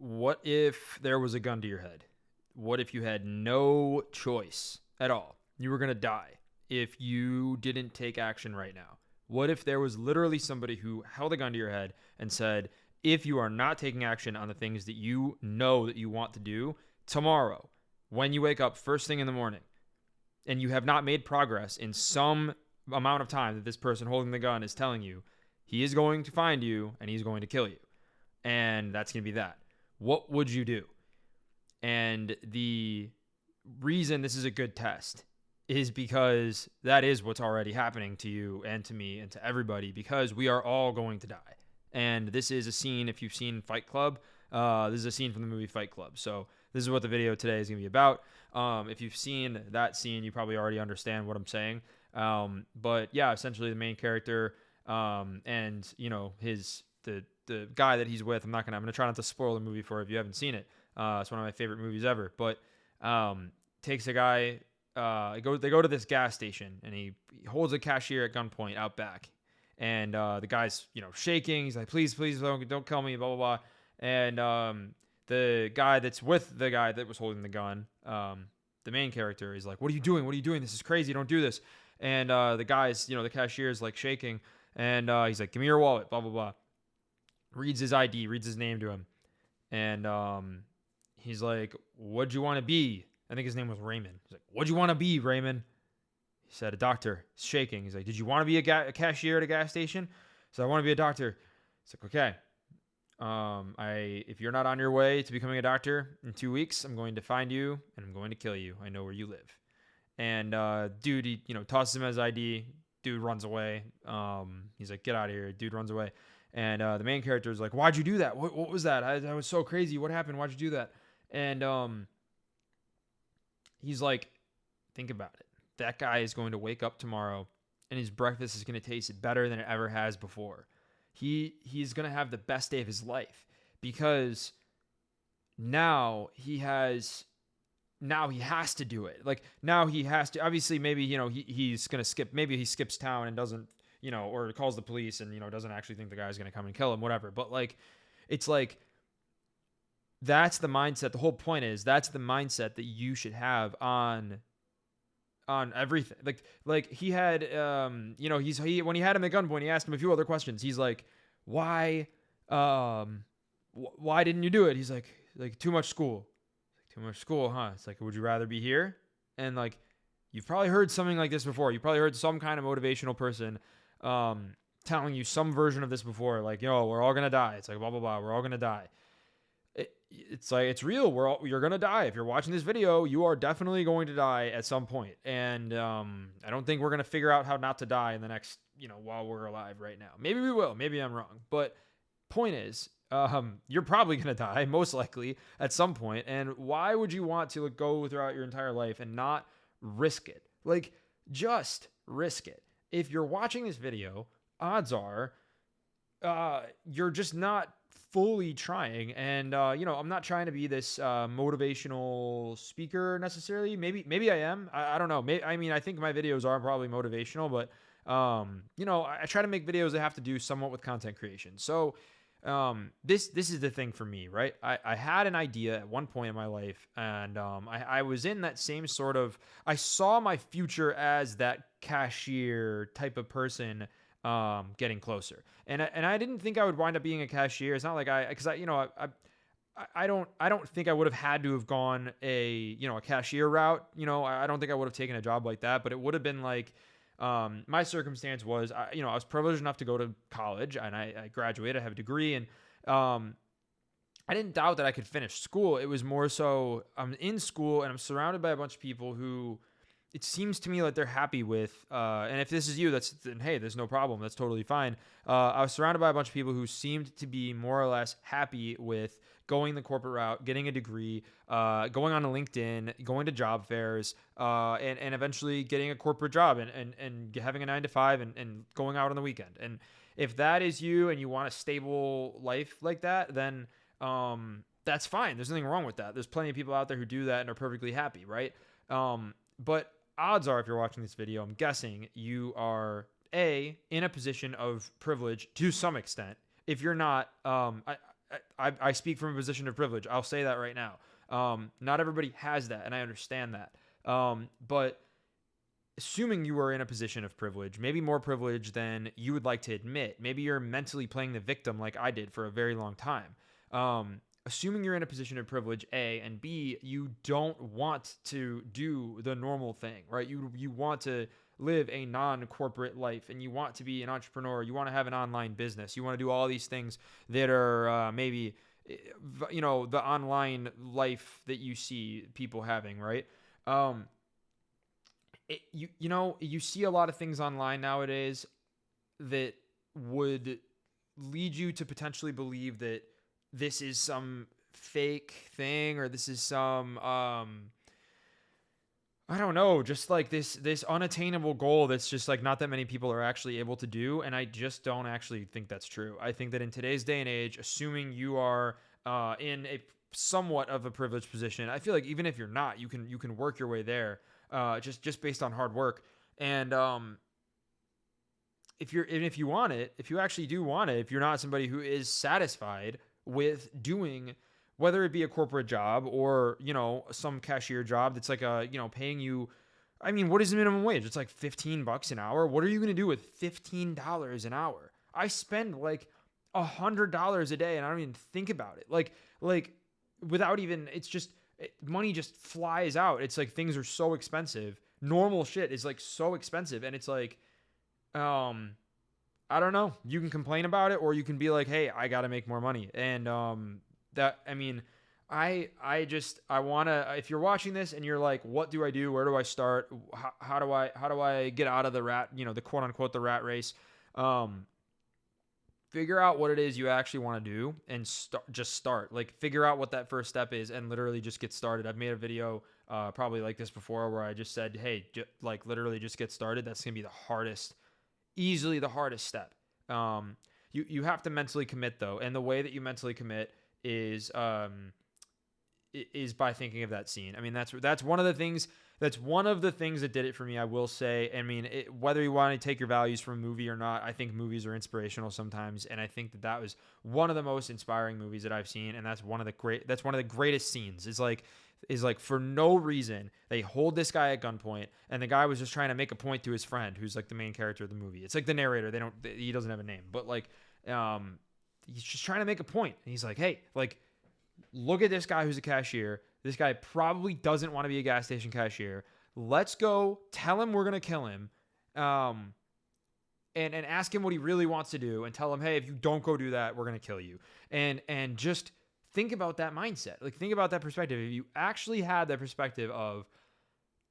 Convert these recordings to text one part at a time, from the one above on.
What if there was a gun to your head? What if you had no choice at all? You were going to die if you didn't take action right now. What if there was literally somebody who held a gun to your head and said, if you are not taking action on the things that you know that you want to do tomorrow, when you wake up first thing in the morning, and you have not made progress in some amount of time that this person holding the gun is telling you, he is going to find you and he's going to kill you. And that's going to be that. What would you do? And the reason this is a good test is because that is what's already happening to you and to me and to everybody, because we are all going to die. And this is a scene, if you've seen Fight Club, this is a scene from the movie Fight Club. So this is what the video today is going to be about. If you've seen that scene, you probably already understand what I'm saying. But yeah, essentially the main character and, you know, the guy that he's with, I'm gonna try not to spoil the movie for you if you haven't seen it. It's one of my favorite movies ever. But takes a guy, they go to this gas station, and he holds a cashier at gunpoint out back. And the guy's, you know, shaking. He's like, please don't kill me, blah, blah, blah. And the guy that's with the guy that was holding the gun, the main character, is like, what are you doing? This is crazy. Don't do this. And the guy's, you know, the cashier is like shaking. And he's like, give me your wallet, blah, blah, blah. Reads his ID, reads his name to him. And he's like, what'd you want to be? I think his name was Raymond. He's like, what'd you want to be, Raymond? He said, a doctor. He's shaking. He's like, did you want to be a cashier at a gas station? He said, I want to be a doctor. He's like, okay. If you're not on your way to becoming a doctor in 2 weeks, I'm going to find you and I'm going to kill you. I know where you live. And dude, he, you know, tosses him his ID. Dude runs away. He's like, get out of here. Dude runs away. And the main character is like, why'd you do that? What was that? That was so crazy. What happened? Why'd you do that? And he's like, think about it. That guy is going to wake up tomorrow and his breakfast is going to taste better than it ever has before. He's going to have the best day of his life, because now he has to do it. Like, now he has to, obviously, maybe, you know, he's going to skip, maybe he skips town and doesn't, you know, or calls the police and, you know, doesn't actually think the guy's going to come and kill him, whatever. But like, it's like, that's the mindset. The whole point is that's the mindset that you should have on everything. Like he had, you know, when he had him at gunpoint, he asked him a few other questions. He's like, why didn't you do it? He's like too much school. Too much school, huh? It's like, would you rather be here? And like, you've probably heard something like this before. You probably heard some kind of motivational person telling you some version of this before. Like, yo, we're all gonna die. It's like, blah blah blah. We're all gonna die. It's like, it's real. You're gonna die. If you're watching this video, you are definitely going to die at some point. And I don't think we're gonna figure out how not to die in the next, you know, while we're alive right now. Maybe we will. Maybe I'm wrong. But point is, you're probably gonna die most likely at some point. And why would you want to go throughout your entire life and not risk it? Like, just risk it. If you're watching this video, odds are you're just not fully trying. And you know, I'm not trying to be this motivational speaker necessarily. Maybe I am. I don't know. I think my videos are probably motivational, but you know, I try to make videos that have to do somewhat with content creation. So this is the thing for me, right? I had an idea at one point in my life, and I was in that same sort of, I saw my future as that cashier type of person, getting closer. And I didn't think I would wind up being a cashier. It's not like I don't think I would have had to have gone a cashier route. You know, I don't think I would have taken a job like that, but it would have been like, my circumstance was, I was privileged enough to go to college, and I graduated, I have a degree, and I didn't doubt that I could finish school. It was more so, I'm in school and I'm surrounded by a bunch of people who it seems to me like they're happy with, and if this is you, then hey, there's no problem. That's totally fine. I was surrounded by a bunch of people who seemed to be more or less happy with going the corporate route, getting a degree, going on to LinkedIn, going to job fairs, and eventually getting a corporate job and having a 9 to 5 and going out on the weekend. And if that is you and you want a stable life like that, then that's fine. There's nothing wrong with that. There's plenty of people out there who do that and are perfectly happy, right? But odds are, if you're watching this video, I'm guessing you are in a position of privilege to some extent. If you're not, I speak from a position of privilege. I'll say that right now. Not everybody has that, and I understand that. But assuming you are in a position of privilege, maybe more privilege than you would like to admit, maybe you're mentally playing the victim like I did for a very long time. Assuming you're in a position of privilege, A, and B, you don't want to do the normal thing, right? You want to live a non-corporate life, and you want to be an entrepreneur. You want to have an online business. You want to do all these things that are maybe, the online life that you see people having, right? You see a lot of things online nowadays that would lead you to potentially believe that this is some fake thing, or this is some I don't know, just like this unattainable goal that's just like not that many people are actually able to do. And I just don't actually think that's true. I think that in today's day and age, assuming you are in a somewhat of a privileged position, I feel like even if you're not, you can work your way there, just based on hard work. And if you want it, if you actually do want it, if you're not somebody who is satisfied with doing, whether it be a corporate job or, some cashier job that's like paying you, I mean, what is the minimum wage? It's like $15 an hour. What are you going to do with $15 an hour? I spend like $100 a day and I don't even think about it. Like without even, money just flies out. It's like things are so expensive. Normal shit is like so expensive. And it's like, I don't know. You can complain about it, or you can be like, hey, I got to make more money. And I want to, if you're watching this and you're like, what do I do? Where do I start? How do I get out of the the quote unquote, the rat race? Figure out what it is you actually want to do and start. Like, figure out what that first step is and literally just get started. I've made a video probably like this before where I just said, hey, literally just get started. That's going to be easily the hardest step. You have to mentally commit though. And the way that you mentally commit is by thinking of that scene. I mean, that's one of the things that did it for me, I will say. I mean, whether you want to take your values from a movie or not, I think movies are inspirational sometimes. And I think that was one of the most inspiring movies that I've seen. And that's one of the greatest scenes. Is like for no reason, they hold this guy at gunpoint, and the guy was just trying to make a point to his friend, who's like the main character of the movie. It's like the narrator. He doesn't have a name, but he's just trying to make a point. And he's like, hey, look at this guy who's a cashier. This guy probably doesn't want to be a gas station cashier. Let's go tell him we're going to kill him. And ask him what he really wants to do, and tell him, hey, if you don't go do that, we're going to kill you. And just think about that mindset. Like, think about that perspective. If you actually had that perspective of,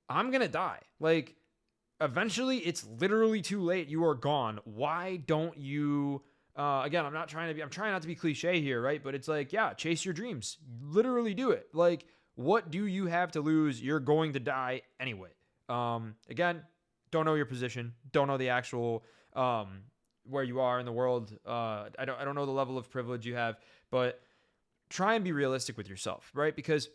I'm going to die. Like, eventually it's literally too late. You are gone. Why don't you, again, I'm trying not to be cliche here, right? But it's like, yeah, chase your dreams. Literally do it. Like, what do you have to lose? You're going to die anyway. Again, don't know your position. Don't know the actual, where you are in the world. I don't know the level of privilege you have, but try and be realistic with yourself, right? Because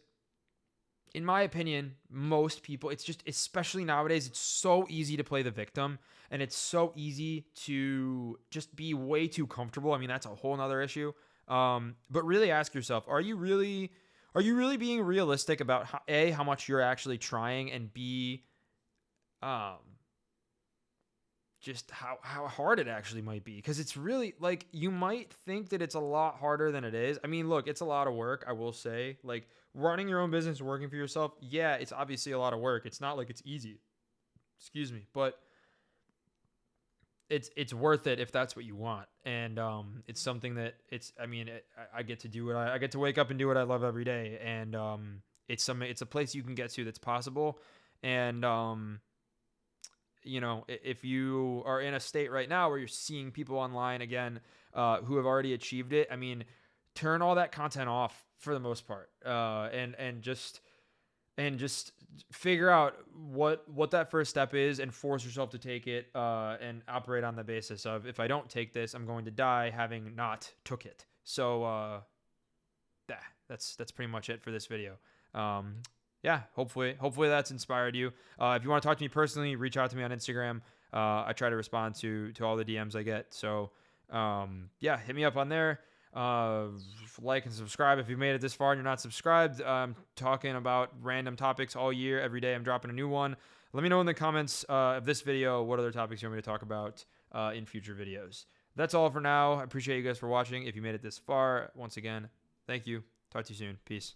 in my opinion, most people, it's just, especially nowadays, it's so easy to play the victim, and it's so easy to just be way too comfortable. I mean, that's a whole nother issue. But really ask yourself, are you really being realistic about how much you're actually trying, and B, just how hard it actually might be? Because it's really, like, you might think that it's a lot harder than it is. I mean, look, it's a lot of work, I will say. Like, running your own business, working for yourself, yeah, it's obviously a lot of work. It's not like it's easy. Excuse me. But it's worth it if that's what you want. And it's something that I get to do I get to wake up and do what I love every day. And it's a place you can get to that's possible. And if you are in a state right now where you're seeing people online again who have already achieved it, I mean, turn all that content off for the most part, and just figure out what that first step is, and force yourself to take it, and operate on the basis of, if I don't take this, I'm going to die having not took it. So that's pretty much it for this video. Yeah, hopefully that's inspired you. If you want to talk to me personally, reach out to me on Instagram. I try to respond to all the DMs I get. So, yeah, hit me up on there. Like and subscribe if you've made it this far and you're not subscribed. I'm talking about random topics all year. Every day I'm dropping a new one. Let me know in the comments of this video what other topics you want me to talk about in future videos. That's all for now. I appreciate you guys for watching. If you made it this far, once again, thank you. Talk to you soon. Peace.